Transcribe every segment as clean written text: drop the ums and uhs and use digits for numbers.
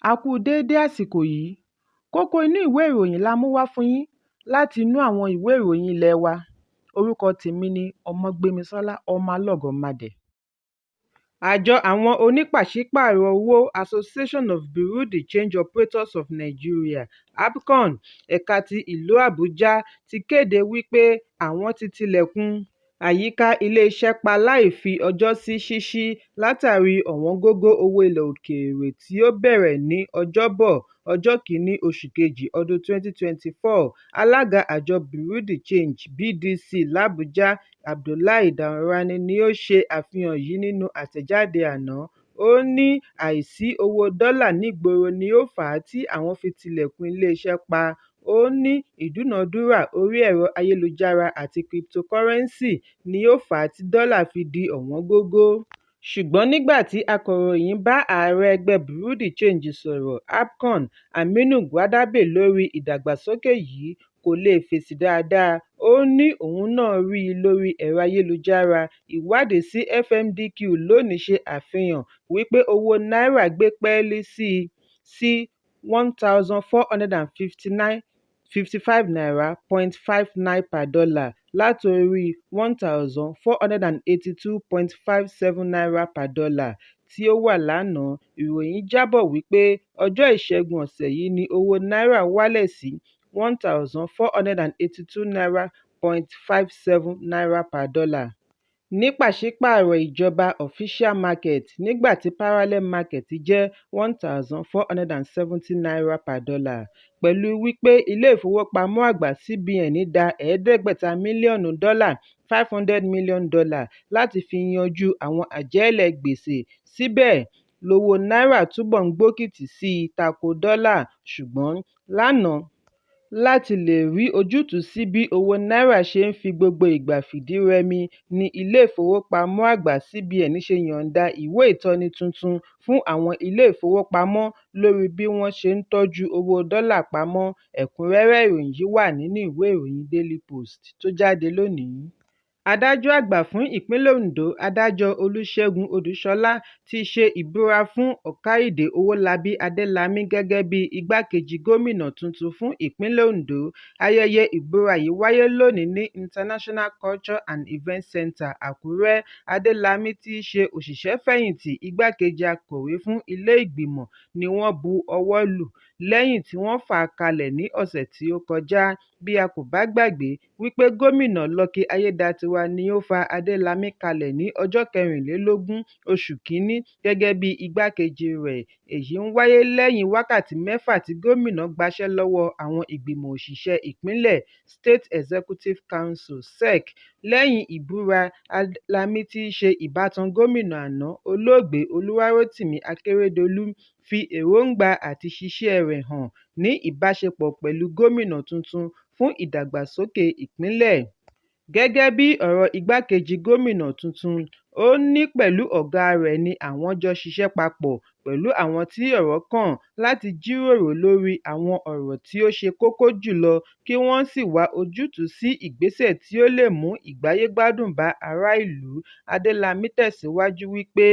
A kú déédé àsìkò yìí. Kókó inú ìwé ìròyìn la mú wá fún yín láti inú àwọn ìwé ìròyìn ilé wa. Orúkọ tèmi ni Ọmọgbémisọ́lá ọmọ Alọ́gọ̀madẹ̀. Àjọ àwọn onípàṣípààrọ̀ owó Association of Bureau de Change Operators of Nigeria (ABCON) ẹ̀ka ti ìlú Àbújá ti kéde wípé àwọn ti tilẹ̀kùn àyíká ilé-iṣẹ́ pa láì fi ọjọ́ sí ṣíṣí látàrí ọ̀wọ́ngógó owó ilẹ̀ òkèèrè tí ó bẹ̀rẹ̀ ní Ọjọ́bọ̀, ọjọ́ kìíní oṣù kejì ọdún 2024. Alága àjọ Bureau de Change (BDC) l'Àbújá, Abdullahi Daurani ni ó ṣe àfihàn yìí nínú àtẹ̀jáde àná. Ó ní àìsí owó dọ́là nígboro ni ó fà á tí àwọn fi tilẹ̀kùn ilé-iṣẹ́ pa. Ó ní ìdúnàdúrà orí ẹ̀rọ ayélujára àti cryptocurrency ni ó fà á tí dọ́là fi di ọ̀wọ́ngógó. Ṣùgbọ́n nígbà tí akọ̀ròyìn bá ààrẹ ẹgbẹ́ Bureau de Change sọ̀rọ̀ (ABCON) Aminu Gwadabe lórí ìdàgbàsókè yìí, kò lè fèsì dáadáa. Ó ní òun náà rí i lórí ẹ̀rọ ayélujára. Ìwádìí sí FMDQ lónìí ṣe àfihàn wípé owó náírà gbé pẹ́ẹ́lí sí $1,455.59 per dollar látorí $1,482.57 per dollar tí ó wà lánàá. Ìròyìn jábọ̀ wípé ọjọ́ Ìṣẹ́gun ọ̀sẹ̀ yìí ni owó náírà wálẹ̀ sí $1,482.57 per dollar ní pàṣípààrọ̀ ìjọba official market, nígbà tí parallel market jẹ́ $1,470 per dollar. Pẹ̀lú wípé ilé ìfowópamọ́ àgbà CBN dá $500 mílíọ̀nù $500 million láti fi yanjú àwọn àjẹ́lẹ̀ gbèsè. Síbẹ̀ lówó náírà túbọ̀ ń gbókìtì sí i tako dọ́là. Ṣùgbọ́n lánàá, láti lè rí ojútùú sí bí owó náírà ṣe ń fi gbogbo ìgbà fìdí rẹmi, ní ilé ìfowópamọ́ àgbà CBN ṣe yọ̀ǹda ìwé ìtọ́ni tuntun fún àwọn ilé ìfowópamọ́ lórí bí wọ́n ṣe ń tọ́jú owó dọ́là pamọ́. Ẹ̀kúnrẹ́rẹ́ ìròyìn yìí wà nínú ìwé ìròyìn Daily Post tó jáde lónìí. Adájọ́ àgbà fún ìpínlẹ̀ Ondo, Adájọ́ Olúṣẹ́gun Odùṣọlá ti ṣe ìbúra fún Ọ̀káìdé Owólabí Adélámì gẹ́gẹ́ bí igbákejì gómìnà tuntun fún ìpínlẹ̀ Ondo. Ayẹyẹ ìbúra yìí wáyé lónìí ní International Culture and Event Center, Àkúrẹ́. Adélámì tí í ṣe òṣìṣẹ́-fẹ̀yìntì igbákejì akọ̀wé fún ilé ìgbìmọ̀ ni wọ́n bu ọwọ́ lù lẹ́yìn tí wọ́n fà á kalẹ̀ ní ọ̀sẹ̀ tí ó kọjá. Bí a kò bá gbàgbé wípé gómìnà Lucky Ayédatiwa ni ó fa Adélámì kalẹ̀ ní ọjọ́ 24 oṣù Kínní gẹ́gẹ́ bí igbákejì rẹ̀. Èyí ń wáyé lẹ́yìn wákàtí 6 tí gómìnà gbaṣẹ́ lọ́wọ́ àwọn ìgbìmọ̀ òṣìṣẹ́ ìpínlẹ̀ State Executive Council (SEC). Lẹ́yìn ìbúra, Adélámì tí í ṣe ìbátan gómìnà àná, olóògbé Olúwarótìmí Akérédolú, fi èròǹgbà àti ṣiṣẹ́ rẹ̀ hàn ní ìbáṣepọ̀ pẹ̀lú gómìnà tuntun fún ìdàgbàsókè ìpínlẹ̀. Gẹ́gẹ́ bí ọ̀rọ̀ igbákejì gómìnà tuntun, ó ní pẹ̀lú ọ̀gá rẹ̀ ni àwọn jọ ṣiṣẹ́ papọ̀ pẹ̀lú àwọn tí ọ̀rọ̀ kàn láti jíròrò lórí àwọn ọ̀rọ̀ tí ó ṣe kókó jùlọ kí wọ́n sì wá ojútùú sí ìgbésẹ̀ tí ó lè mú ìgbáyégbádùn bá ará ìlú. Adélámì tẹ̀síwájú wípé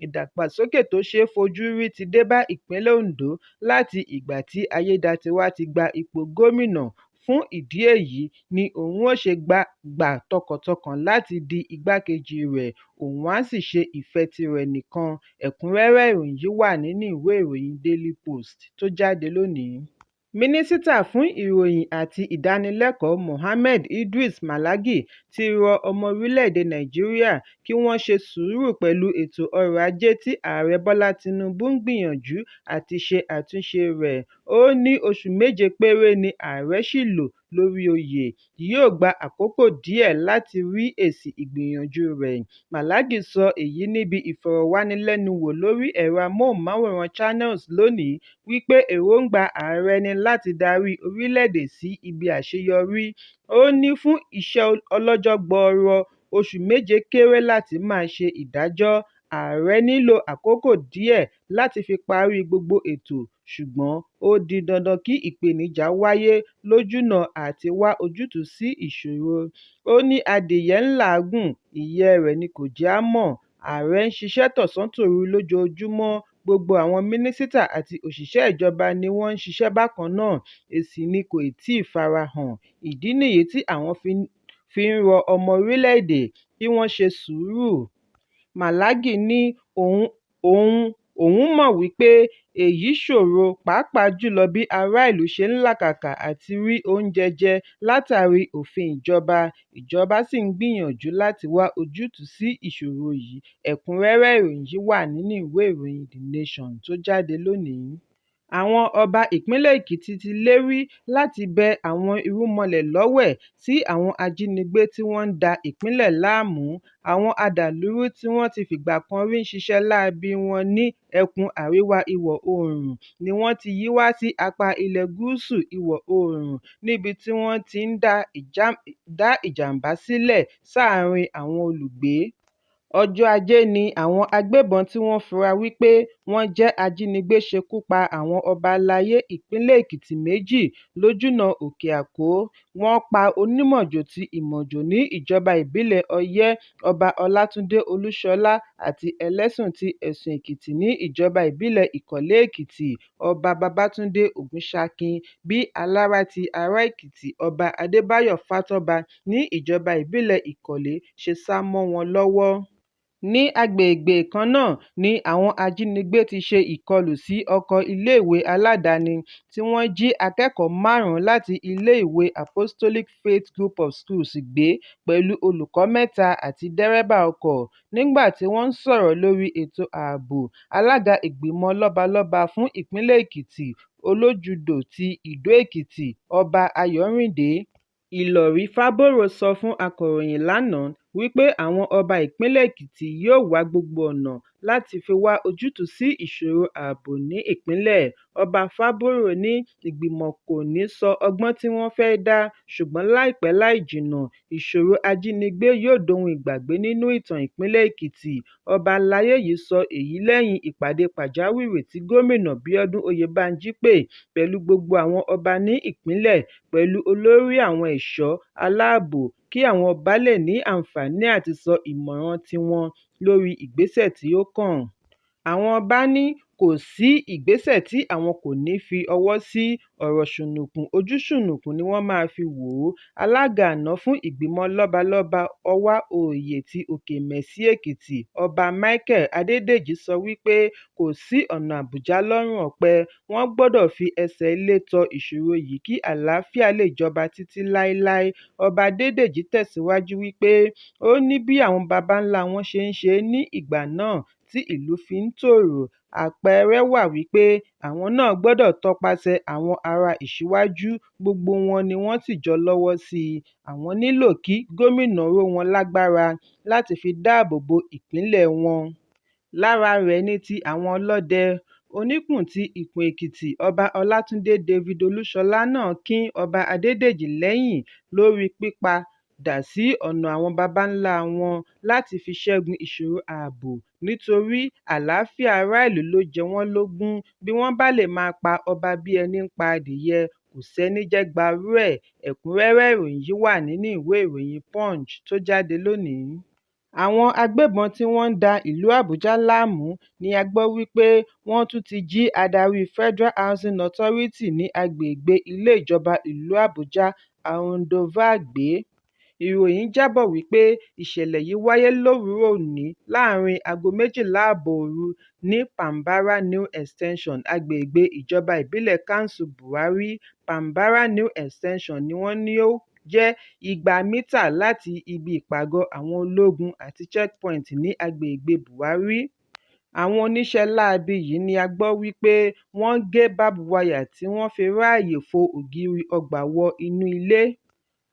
ìdàgbàsókè tó ṣeé fojú rí ti dé bá ìpínlẹ̀ Ondo láti ìgbà tí Ayédatiwa ti gba ipò gómìnà. Fún ìdí èyí ni òun ó ṣe gbà tọkàntọkàn láti di igbákejì rẹ̀, òun á sì ṣe ìfẹ́ tirẹ̀ nìkan. Ẹ̀kúnrẹ́rẹ́ ìròyìn yìí wà nínú ìwé ìròyìn Daily Post tó jáde lónìí. Mínísítà fún ìròyìn àti ìdánilẹ́kọ̀ọ́ Mohammed Idris Malagi ti rọ ọmọ orílẹ̀-èdè Nàìjíríà kí wọ́n ṣe sùúrù pẹ̀lú ètò ọrọ̀ ajé tí Ààrẹ Bọ́lá Tinubu ń gbìyànjú àti ṣe àtúnṣe rẹ̀. Ó ní oṣù 7 péré ni ààrẹ ṣì lò lórí oyè. Yóò gba àkókò díẹ̀ láti rí èsì ìgbìyànjú rẹ̀. Malagi sọ èyí níbi ìfọ̀rọ̀wánilẹ́nuwò lórí ẹ̀rọ amóhùnmáwòrán Channels lónìí wípé èròǹgbà ààrẹ ni láti darí orílẹ̀-èdè sí ibi àṣeyọrí. Ó ní fún iṣẹ́ ọlọ́jọ́ gbọọrọ, oṣù 7 kéré láti máa ṣe ìdájọ́. Ààrẹ nílò àkókò díẹ̀ láti fi parí gbogbo ètò, ṣùgbọ́n ó di dandan kí ìpèníjà wáyé lójúnà àti wá ojútùú sí ìṣòro. Ó ní adìyẹ ń làágùn, ìyẹ́ rẹ̀ ni kò jẹ́ á mọ̀. Ààrẹ ń ṣiṣẹ́ tọ̀sán-tòru lójoojúmọ́ gbogbo àwọn mínísítà àti òṣìṣẹ́ ìjọba ni wọ́n ń ṣiṣẹ́ bákan náà, èsì ni kò tíì farahàn. Ìdí nìyí tí àwọn fi ń rọ ọmọ orílẹ̀-èdè kí wọ́n ṣe sùúrù. Malagi ní òun mọ̀ wípé èyí ṣòro pàápàá jùlọ bí ará ìlú ṣe ń làkàkà àti rí oúnjẹ jẹ látàrí òfin ìjọba. Ìjọba sì ń gbìyànjú láti wá ojútùú sí ìṣòro yìí. Ẹ̀kúnrẹ́rẹ́ ìròyìn yìí wà nínú ìwé ìròyìn The Nation tó jáde lónìí. Àwọn ọba ìpínlẹ̀ Èkìtì ti lérí láti bẹ àwọn irúnmọlẹ̀ lọ́wẹ̀ sí àwọn ajínigbé tí wọ́n ń da ìpínlẹ̀ láàmú. Àwọn adàlúrú tí wọ́n ti fìgbà kan rí ń ṣiṣẹ́ láabi wọn ní ẹkùn àríwá ìwọ̀ oòrùn ni wọ́n ti yí wá sí apá ilẹ̀ gúúsù ìwọ̀ oòrùn, níbi tí wọ́n ti ń dá ìjàmbá sílẹ̀ sáàárín àwọn olùgbé. Ọjọ́ Ajé ni àwọn agbébọn tí wọ́n fura wípé wọ́n jẹ́ ajínigbé ṣekú pa àwọn ọba aláyé ìpínlẹ̀ Èkìtì méjì lójúnà Òkè Àkó. Wọ́n pa Onímọ̀jò ti Ìmọ̀jò ní ìjọba ìbílẹ̀ Ọyẹ́, Ọba Ọlátúndé Olúṣọlá, àti Ẹlẹ́sùn ti Ẹ̀sùn Èkìtì ní ìjọba ìbílẹ̀ Ìkọ̀lé Èkìtì, Ọba Babátúndé Ògúnṣakin, bí Alára ti Ará Èkìtì, Ọba Adébáyọ̀ Fátọ́ba ní ìjọba ìbílẹ̀ Ìkọ̀lé ṣe sá mọ́ wọn lọ́wọ́. Ní agbègbè kan náà ni àwọn ajínigbé ti ṣe ìkọlù sí ọkọ̀ iléèwé aládàáni tí wọ́n jí akẹ́kọ̀ọ́ 5 láti iléèwé Apostolic Faith Group of Schools gbé pẹ̀lú olùkọ́ 3 àti dẹ́rẹ́bà ọkọ̀. Nígbà tí wọ́n ń sọ̀rọ̀ lórí ètò ààbò, alága ìgbìmọ̀ lọ́balọ́ba fún ìpínlẹ̀ Èkìtì, Olójúdò ti Ìdó Èkìtì, Ọba Ayọ̀rìndé Ìlọ̀rí Fábòrò sọ fún akọ̀ròyìn lánàá wípé àwọn ọba ìpínlẹ̀ Èkìtì yóò wá gbogbo ọ̀nà láti fi wá ojútùú sí ìṣòro ààbò ní ìpínlẹ̀. Ọba Fábòrò ní ìgbìmọ̀ kò ní sọ ọgbọ́n tí wọ́n fẹ́ dá, ṣùgbọ́n láìpẹ́ láì jìnnà ìṣòro ajínigbé yóò dohun ìgbàgbé nínú ìtàn ìpínlẹ̀ Èkìtì. Ọba aláyé yìí sọ èyí lẹ́yìn ìpàdé pàjáwìrì tí gómìnà Bíọ́dún Oyèbánjí pè pẹ̀lú gbogbo àwọn ọba ní ìpínlẹ̀ pẹ̀lú olórí àwọn ẹ̀ṣọ́ aláàbò kí àwọn ọba lè ní àǹfààní àti sọ ìmọ̀ràn tiwọn lórí ìgbésẹ̀ tí ó kàn. Àwọn ọba ní kò sí ìgbésẹ̀ tí àwọn kò ní fi ọwọ́ sí, ọ̀rọ̀ ṣùnnùkùn ojú ṣùnnùkùn ni wọ́n máa fi wò ó. Alága àná fún ìgbìmọ̀ lọ́balọ́ba Ọwá Oyè ti Òkè-Mẹ́sì Èkìtì, Ọba Michael Adédèjì sọ wípé kò sí ọ̀nà àbùjá lọ́rùn ọ̀pẹ, wọ́n gbọ́dọ̀ fi ẹsẹ̀ ilé tọ ìṣòro yìí kí àlàáfíà lè jọba títí láéláé. Ọba Adédèjì tẹ̀síwájú wípé ó ní bí àwọn baba ńlá wọn ṣe ń ṣe ní ìgbà náà tí ìlú fi ń tòrò. Àpẹẹrẹ wà wípé àwọn náà gbọ́dọ̀ tọpasẹ̀ àwọn ará ìṣíwájú, gbogbo wọn ni wọ́n sì jọ lọ́wọ́ sí i. Àwọn nílò kí gómìnà ró wọn lágbára láti fi dáàbò bo ìpínlẹ̀ wọn. Lára rẹ̀ ní ti àwọn ọlọ́dẹ. Oníkùn ti Ìkùn Èkìtì, Ọba Ọlátúndé David Olúṣọlá náà kín Ọba Adédèjì lẹ́yìn lórí pípadà sí ọ̀nà àwọn baba ńlá wọn láti fi ṣẹ́gun ìṣòro ààbò, nítorí àlàáfíà ará ìlú ló jẹ wọ́n lógún. Bí wọ́n bá lè máa pa ọba bí ẹni ń pa adìyẹ, kò sẹ́ni jẹ́ gbarú ẹ̀. Ẹ̀kúnrẹ́rẹ́ ìròyìn yìí wà nínú ìwé ìròyìn Punch tó jáde lónìí. Àwọn agbébọn tí wọ́n ń da ìlú Àbújá láàmú ni a gbọ́ wípé wọ́n tún ti jí adarí Federal Housing Authority ní agbègbè ilé ìjọba ìlú Àbújá, Ahundover gbé. Ìròyìn jábọ̀ wípé ìṣẹ̀lẹ̀ yìí wáyé lówùúrọ̀ òní láàrin aago 12:30 òru ní Pambara New Extension, agbègbè ìjọba ìbílẹ̀ Council Buhari. Pambara New Extension ni wọ́n ní ó jẹ́ 200 mítà láti ibi ìpàgọ́ àwọn ológun àti checkpoint ní agbègbè Buhari. Àwọn oníṣẹ́ láabi yìí ni a gbọ́ wípé wọ́n gé barbed wire tí wọ́n fi ráàyè fo ògiri ọgbà wọ inú ilé.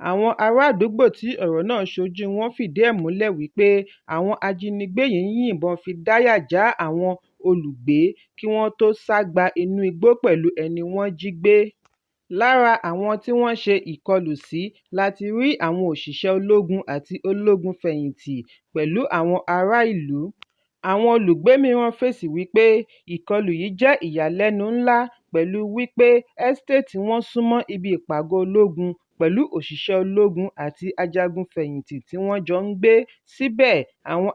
Àwọn ará àdúgbò tí ọ̀rọ̀ náà ṣojú wọn fìdí ẹ̀ múlẹ̀ wípé àwọn ajínigbé yìí ń yìnbọn fi dáyà já àwọn olùgbé kí wọ́n tó sá gba inú igbó pẹ̀lú ẹni wọ́n jí gbé. Lára àwọn tí wọ́n ṣe ìkọlù sí láti rí àwọn òṣìṣẹ́ ológun àti ológun fẹ̀yìntì pẹ̀lú àwọn ará ìlú. Àwọn olùgbé mìíràn fèsì wípé ìkọlù yìí jẹ́ ìyàlẹ́nu ńlá pẹ̀lú wípé ẹ́stéètì wọn súnmọ́ ibi ìpàgọ́ ológun pẹ̀lú òṣìṣẹ́ ológun àti ajagun-fẹ̀yìntì tí wọ́n jọ ń gbé. Síbẹ̀, àwọn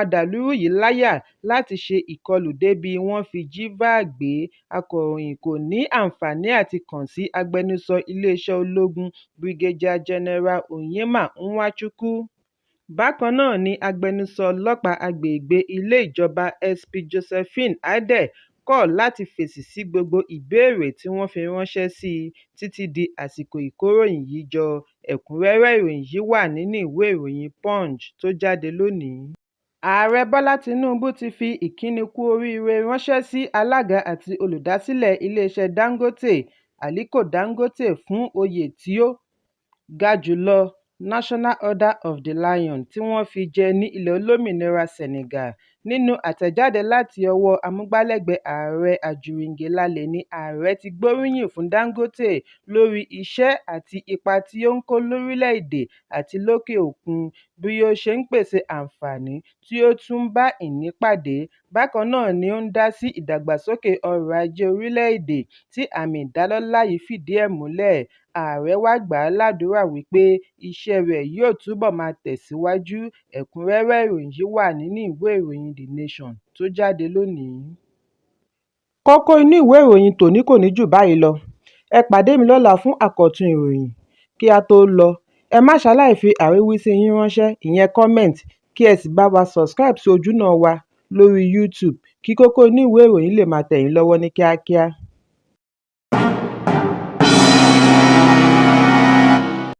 adàlúrú yìí láyà láti ṣe ìkọlù débi wọ́n fi jí VAR gbé. Akọ̀ròyìn kò ní àǹfààní àti kàn sí agbẹnusọ iléeṣẹ́ ológun Brigadier General Onyema Nwachukwu. Bákan náà ni agbẹnusọ ọlọ́pàá agbègbè ilé ìjọba SP Josephine Adeh kọ̀ láti fèsì sí gbogbo ìbéèrè tí wọ́n fi ránṣẹ́ sí i títí di àsìkò ìkóròyìn yìí jọ. Ẹ̀kúnrẹ́rẹ́ ìròyìn yìí wà nínú ìwé ìròyìn Punch tó jáde lónìí. Ààrẹ Bọ́lá Tinubu ti fi ìkíni kú oríire ránṣẹ́ sí alága àti olùdásílẹ̀ iléeṣẹ́ Dangote, Aliko Dangote, fún oyè tí ó ga jùlọ National Order of the Lion tí wọ́n fi jẹ ní ilẹ̀ olómìnira Senegal. Nínú àtẹ̀jáde láti ọwọ́ amúgbálẹ́gbẹ̀ẹ́ ààrẹ Ajùrìngbèlálẹ̀ ni ààrẹ ti gbóríyìn fún Dangote lórí iṣẹ́ àti ipa tí ó ń kó lórílẹ̀-èdè àti lókè òkun bí ó ṣe ń pèsè àǹfààní tí ó tún ń bá ìní pàdé. Bákan náà ni ó ń dá sí ìdàgbàsókè ọrọ̀ ajé orílẹ̀-èdè tí àmì ìdálọ́lá yìí fìdí ẹ̀ múlẹ̀. Ààrẹ wá gbà á ládùúrà wípé iṣẹ́ rẹ̀ yóò túbọ̀ máa tẹ̀síwájú. Ẹ̀kúnrẹ́rẹ́ ìròyìn yìí wà nínú ìwé ìròyìn The Nation tó jáde lónìí. Kókó inú ìwé ìròyìn tòní kò ní jù báyìí lọ. Ẹ pàdé mi lọ́la fún àkọ́tún ìròyìn. Kí a tó lọ, ẹ má ṣaláì fi àríwísí yín ránṣẹ́, ìyẹn comment, kí ẹ sì bá wa subscribe sí ojúnà wa lórí YouTube kí Kókó Inú Ìwé Ìròyìn lè máa tẹ̀ yín lọ́wọ́ ní kíákíá.